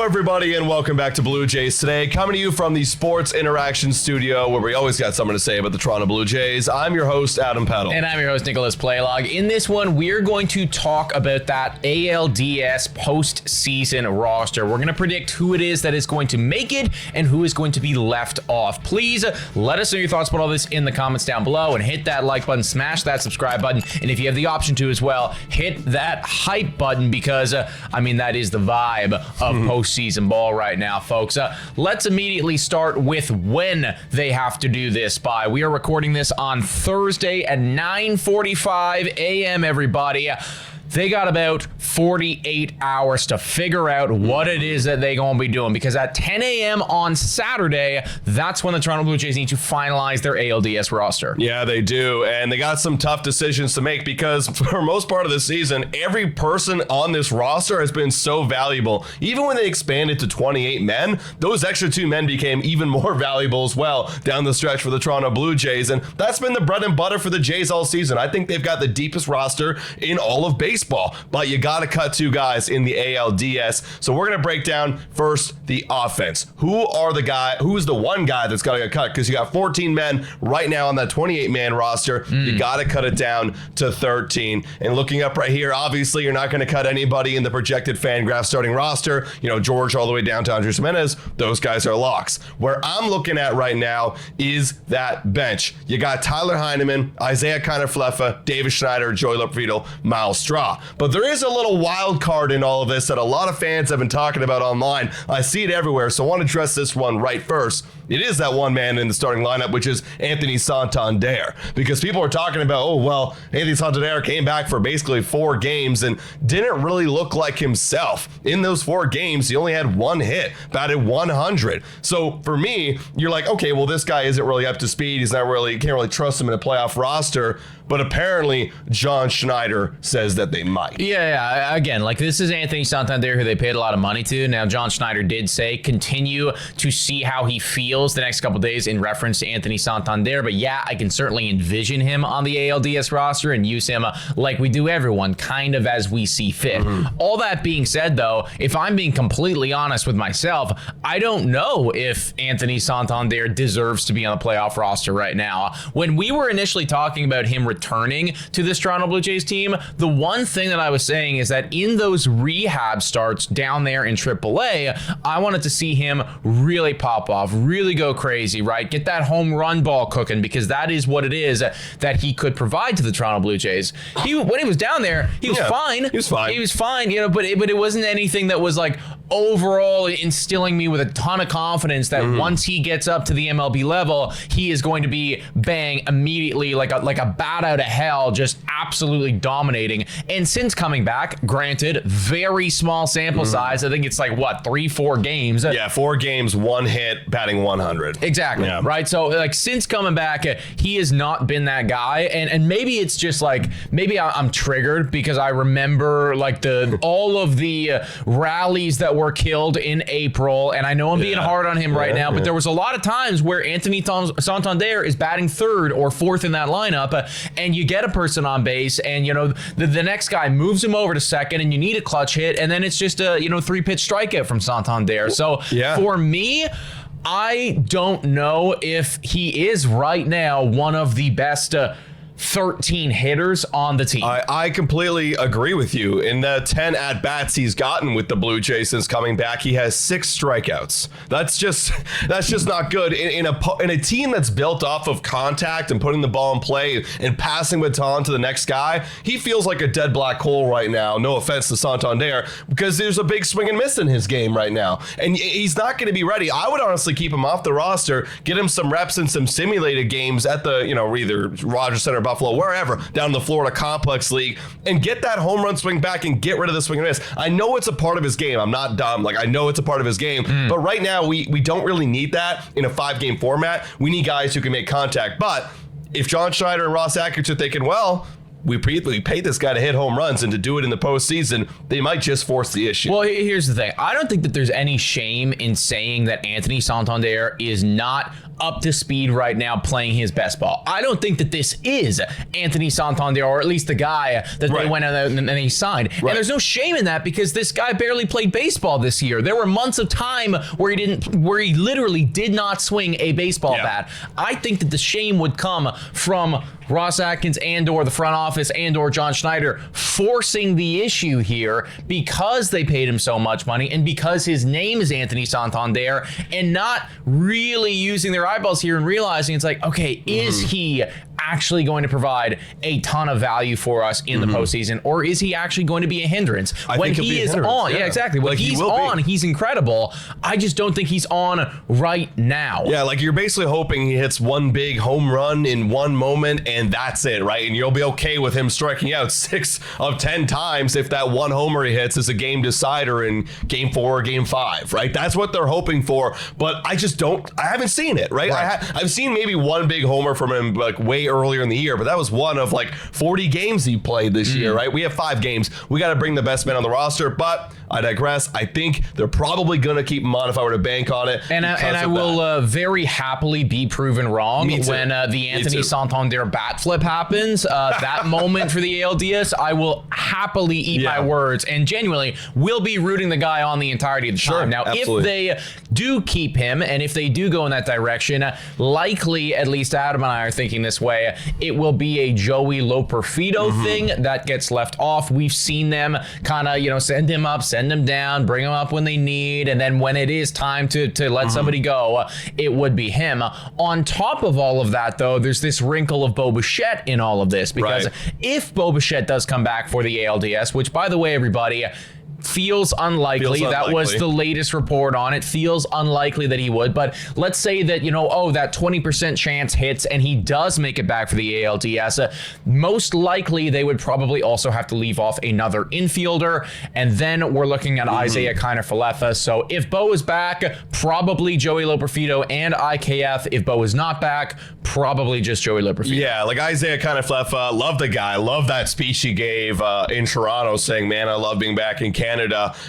everybody, and welcome back to Blue Jays Today. Coming to you from the Sports Interaction Studio, where we always got something to say about the Toronto Blue Jays. I'm your host, Adam Peddle. And I'm your host, Nicholas Playlog. In this one, we're going to talk about that ALDS postseason roster. We're going to predict who it is that is going to make it and who is going to be left off. Please let us know your thoughts about all this in the comments down below, and hit that like button, smash that subscribe button, and if you have the option to as well, hit that hype button, because, that is the vibe of postseason ball right now, folks. Let's immediately start with when they have to do this by. We are recording this on Thursday at 9:45 a.m., everybody. They got about 48 hours to figure out what it is that they're going to be doing, because at 10 a.m. on Saturday, that's when the Toronto Blue Jays need to finalize their ALDS roster. Yeah, they do, and they got some tough decisions to make, because for most part of the season, every person on this roster has been so valuable. Even when they expanded to 28 men, those extra 2 men became even more valuable as well down the stretch for the Toronto Blue Jays, and that's been the bread and butter for the Jays all season. I think they've got the deepest roster in all of baseball. But you got to cut 2 guys in the ALDS. So we're going to break down first the offense. Who's the one guy that's got to get cut? Because you got 14 men right now on that 28-man roster. You got to cut it down to 13. And looking up right here, obviously you're not going to cut anybody in the projected FanGraph starting roster. George all the way down to Andres Jimenez. Those guys are locks. Where I'm looking at right now is that bench. You got Tyler Heineman, Isaiah Kiner-Falefa, David Schneider, Joey Lopevito, Miles Straw. But there is a little wild card in all of this that a lot of fans have been talking about online. I see it everywhere, so I want to address this one right first. It is that one man in the starting lineup, which is Anthony Santander. Because people are talking about, Anthony Santander came back for basically 4 games and didn't really look like himself. In those 4 games, he only had 1 hit, batted 100. So for me, you're like, okay, well, this guy isn't really up to speed. You can't really trust him in a playoff roster. But apparently, John Schneider says that they might. Yeah. Again, this is Anthony Santander, who they paid a lot of money to. Now, John Schneider did say continue to see how he feels the next couple days in reference to Anthony Santander. But yeah, I can certainly envision him on the ALDS roster and use him like we do everyone, kind of as we see fit. All that being said, though, if I'm being completely honest with myself, I don't know if Anthony Santander deserves to be on the playoff roster right now. When we were initially talking about him returning to this Toronto Blue Jays team, the one thing that I was saying is that in those rehab starts down there in AAA, I wanted to see him really pop off, really go crazy, right? Get that home run ball cooking, because that is what it is that he could provide to the Toronto Blue Jays. When he was down there, he was fine. He was fine, but it wasn't anything that was overall instilling me with a ton of confidence that once he gets up to the MLB level, he is going to be bang immediately like a bat out of hell, just absolutely dominating. And since coming back, granted, very small sample size, I think it's 3-4 games. Yeah, 4 games, 1 hit, batting 100. Exactly, right? So since coming back, he has not been that guy, and maybe it's just maybe I'm triggered because I remember all of the rallies that were killed in April, and I know I'm being hard on him right now, but there was a lot of times where Anthony Santander is batting 3rd or 4th in that lineup, and you get a person on base, and the next guy moves him over to 2nd, and you need a clutch hit, and then it's just a 3-pitch strikeout from Santander. So for me, I don't know if he is right now one of the best 13 hitters on the team. I completely agree with you. In the 10 at-bats he's gotten with the Blue Jays since coming back, he has 6 strikeouts. That's just not good. In a team that's built off of contact and putting the ball in play and passing baton to the next guy, he feels like a dead black hole right now. No offense to Santander, because there's a big swing and miss in his game right now. And he's not going to be ready. I would honestly keep him off the roster, get him some reps in some simulated games at the, either Rogers Center, Buffalo, wherever, down in the Florida Complex League, and get that home run swing back and get rid of the swing and miss. I know it's a part of his game. I'm not dumb. I know it's a part of his game. But right now, we don't really need that in a 5-game format. We need guys who can make contact. But if John Schneider and Ross Atkins are thinking, we paid this guy to hit home runs, and to do it in the postseason, they might just force the issue. Well, here's the thing. I don't think that there's any shame in saying that Anthony Santander is not up to speed right now playing his best ball. I don't think that this is Anthony Santander, or at least the guy that they went out and they signed. And there's no shame in that, because this guy barely played baseball this year. There were months of time where he literally did not swing a baseball bat. I think that the shame would come from Ross Atkins and/or the front office and/or John Schneider forcing the issue here, because they paid him so much money and because his name is Anthony Santander, and not really using their eyeballs here and realizing it's like, okay, is he actually going to provide a ton of value for us in the postseason, or is he actually going to be a hindrance? When he is on, exactly. When he's on, he's incredible. I just don't think he's on right now. Yeah, like you're basically hoping he hits one big home run in one moment, and that's it, right? And you'll be okay with him striking out 6 of 10 times if that one homer he hits is a game decider in game 4 or game 5, right? That's what they're hoping for, but I haven't seen it, right? I've seen maybe one big homer from him like way earlier in the year, but that was one of like 40 games he played this year, right? We have 5 games. We got to bring the best man on the roster, but I digress. I think they're probably going to keep him on if I were to bank on it. And I will very happily be proven wrong when the Anthony Santander bat flip happens. That moment for the ALDS, I will happily eat my words and genuinely will be rooting the guy on the entirety of the time. Now, if they do keep him and if they do go in that direction, likely, at least Adam and I are thinking this way, it will be a Joey Loperfido thing that gets left off. We've seen them kind of, send him up, send him down, bring him up when they need, and then when it is time to let somebody go, it would be him. On top of all of that, though, there's this wrinkle of Bo Bichette in all of this, because if Bo Bichette does come back for the ALDS, which, by the way, everybody, feels unlikely. That was the latest report on it. Feels unlikely that he would, but let's say that, that 20% chance hits and he does make it back for the ALDS. Most likely they would probably also have to leave off another infielder, and then we're looking at Isaiah Kiner-Falefa. So if Bo is back, probably Joey Loperfido and IKF. If Bo is not back, probably just Joey Loperfido. Yeah, like Isaiah Kiner-Falefa, love the guy, love that speech he gave in Toronto saying, man, I love being back in Canada.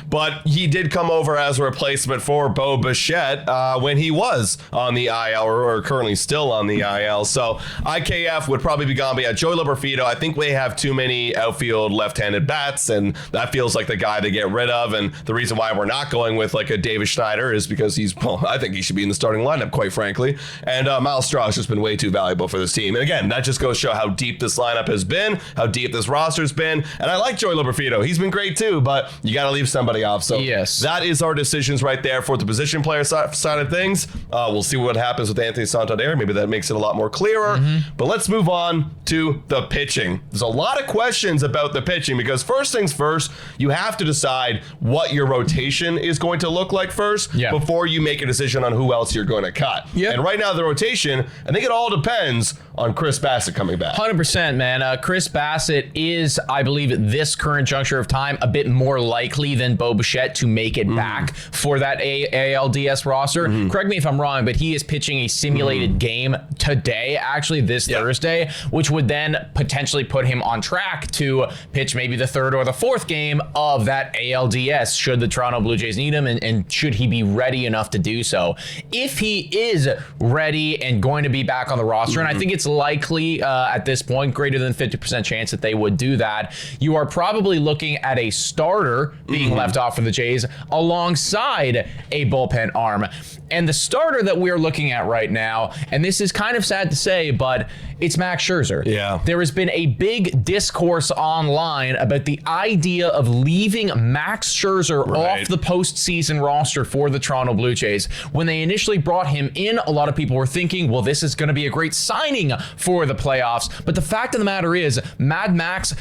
But he did come over as a replacement for Bo Bichette when he was on the IL, or currently still on the IL. So IKF would probably be gone. But yeah, Joey Loperfido, I think we have too many outfield left-handed bats, and that feels like the guy to get rid of. And the reason why we're not going with like a David Schneider is because I think he should be in the starting lineup, quite frankly. And Miles Straw has just been way too valuable for this team. And again, that just goes to show how deep this lineup has been, how deep this roster's been. And I like Joey Loperfido. He's been great too, but you got to leave somebody off. So that is our decisions right there for the position player side of things. We'll see what happens with Anthony Santander. Maybe that makes it a lot more clearer. But let's move on to the pitching. There's a lot of questions about the pitching, because first things first, you have to decide what your rotation is going to look like first before you make a decision on who else you're going to cut. And right now the rotation, I think it all depends on Chris Bassett coming back. 100%, man. Chris Bassett is, I believe, at this current juncture of time, a bit more likely than Bo Bichette to make it back for that ALDS roster. Correct me if I'm wrong, but he is pitching a simulated game today, actually this Thursday, which would then potentially put him on track to pitch maybe the 3rd or the 4th game of that ALDS, should the Toronto Blue Jays need him, and should he be ready enough to do so. If he is ready and going to be back on the roster, and I think it's likely at this point, greater than 50% chance that they would do that, you are probably looking at a starter being left off for the Jays alongside a bullpen arm. And the starter that we're looking at right now, and this is kind of sad to say, but it's Max Scherzer. Yeah. There has been a big discourse online about the idea of leaving Max Scherzer off the postseason roster for the Toronto Blue Jays. When they initially brought him in, a lot of people were thinking, well, this is going to be a great signing for the playoffs. But the fact of the matter is, Mad Max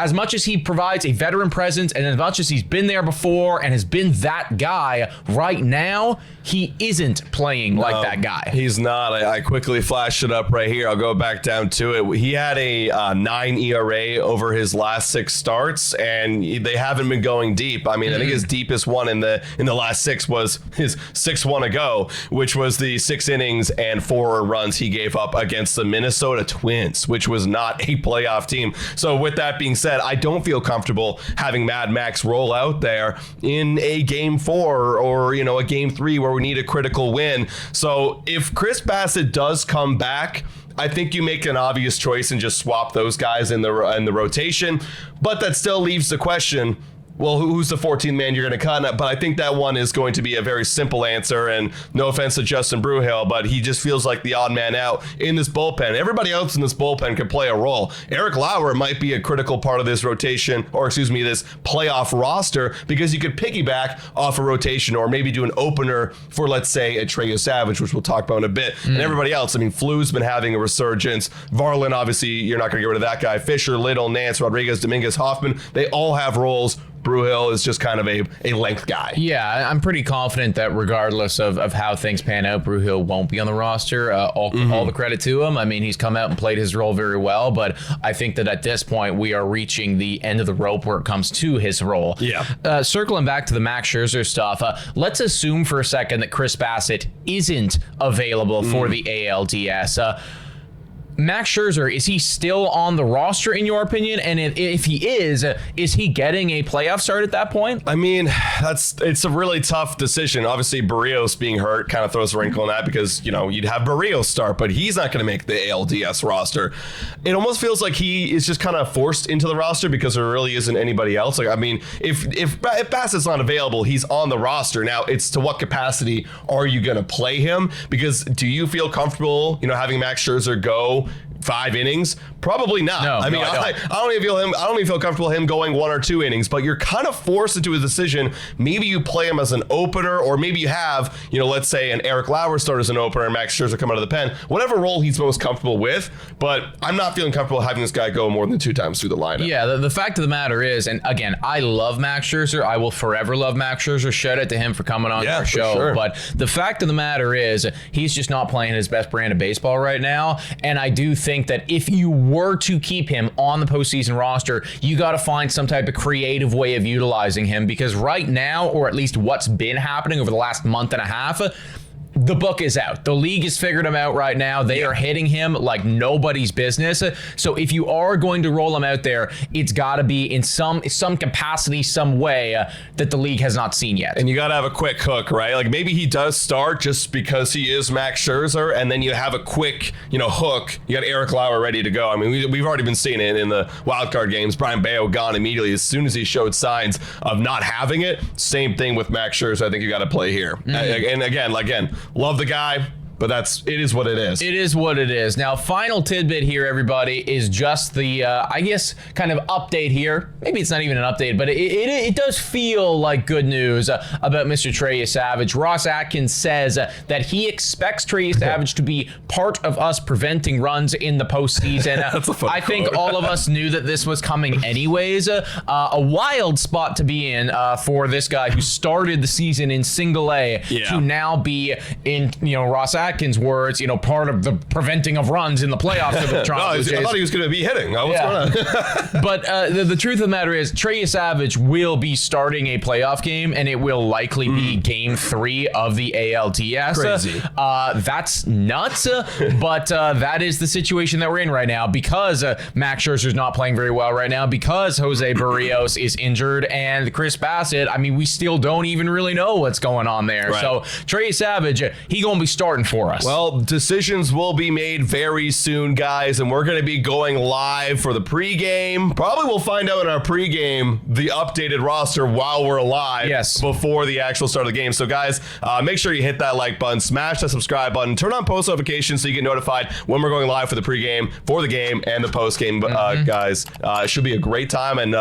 as much as he provides a veteran presence and as much as he's been there before and has been that guy, right now, he isn't playing like that guy. He's not. I quickly flashed it up right here. I'll go back down to it. He had a 9 ERA over his last 6 starts, and they haven't been going deep. I mean, I think his deepest one in the last 6 was his 6-1 ago, which was the 6 innings and 4 runs he gave up against the Minnesota Twins, which was not a playoff team. So with that being said, I don't feel comfortable having Mad Max roll out there in a game 4 or, a game 3 where we need a critical win. So if Chris Bassett does come back, I think you make an obvious choice and just swap those guys in the rotation. But that still leaves the question, well, who's the 14th man you're going to cut? But I think that one is going to be a very simple answer. And no offense to Justin Bruhill, but he just feels like the odd man out in this bullpen. Everybody else in this bullpen can play a role. Eric Lauer might be a critical part of this rotation, this playoff roster, because you could piggyback off a rotation or maybe do an opener for, let's say, a Trey Yesavage, which we'll talk about in a bit. And everybody else, Flu's been having a resurgence. Varlin, obviously, you're not going to get rid of that guy. Fisher, Little, Nance, Rodriguez, Dominguez, Hoffman, they all have roles. Bruhill is just kind of a length guy. Yeah, I'm pretty confident that regardless of how things pan out, Bruhill won't be on the roster. All the credit to him. He's come out and played his role very well, but I think that at this point we are reaching the end of the rope where it comes to his role. Yeah. Circling back to the Max Scherzer stuff, let's assume for a second that Chris Bassett isn't available for the ALDS. Max Scherzer, is he still on the roster in your opinion? And if he is he getting a playoff start at that point? It's a really tough decision. Obviously, Barrios being hurt kind of throws a wrinkle in that because, you'd have Barrios start, but he's not going to make the ALDS roster. It almost feels like he is just kind of forced into the roster because there really isn't anybody else. If Bassett's not available, he's on the roster. Now, it's to what capacity are you going to play him? Because do you feel comfortable, having Max Scherzer go 5 innings? Probably not. No, I don't even feel comfortable him going 1 or 2 innings, but you're kind of forced into a decision. Maybe you play him as an opener, or maybe you have, let's say an Eric Lauer start as an opener and Max Scherzer come out of the pen, whatever role he's most comfortable with. But I'm not feeling comfortable having this guy go more than 2 times through the lineup. Yeah, the fact of the matter is, and again, I love Max Scherzer. I will forever love Max Scherzer. Shout out to him for coming on our show. Sure. But the fact of the matter is, he's just not playing his best brand of baseball right now. And I do think that if you were to keep him on the postseason roster, you got to find some type of creative way of utilizing him, because right now, or at least what's been happening over the last month and a half, the book is out. The league has figured him out right now. They are hitting him like nobody's business. So if you are going to roll him out there, it's got to be in some capacity, some way that the league has not seen yet. And you got to have a quick hook, right? Maybe he does start just because he is Max Scherzer, and then you have a quick, hook. You got Eric Lauer ready to go. We've already been seeing it in the wild card games. Brian Bayo gone immediately as soon as he showed signs of not having it. Same thing with Max Scherzer. I think you got to play here. And again, love the guy, but it is what it is. It is what it is. Now, final tidbit here, everybody, is just the, kind of update here. Maybe it's not even an update, but it does feel like good news about Mr. Trey Yesavage. Ross Atkins says that he expects Trey Yesavage to be part of us preventing runs in the postseason. That's a fun I think quote. all of us knew that this was coming anyways. A wild spot to be in for this guy who started the season in single A to now be in, Ross Atkins' words, part of the preventing of runs in the playoffs of the Toronto Blue Jays. I thought he was going to be hitting. What's going on? But the truth of the matter is, Trey Yesavage will be starting a playoff game, and it will likely be game 3 of the ALDS. Crazy. That's nuts, but that is the situation that we're in right now, because Max Scherzer's not playing very well right now, because Jose Barrios is injured, and Chris Bassett, we still don't even really know what's going on there. Right. So Trey Yesavage, he gonna be starting for us. Well, decisions will be made very soon, guys, and we're going to be going live for the pregame. Probably we'll find out in our pregame the updated roster while we're live before the actual start of the game. So, guys, make sure you hit that like button, smash that subscribe button, turn on post notifications so you get notified when we're going live for the pregame, for the game, and the postgame, guys. It should be a great time, and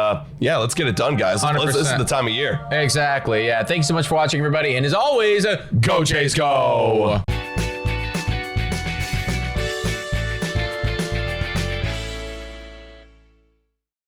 let's get it done, guys. This is the time of year. Exactly. Yeah. Thanks so much for watching, everybody, and as always, go Jays, go!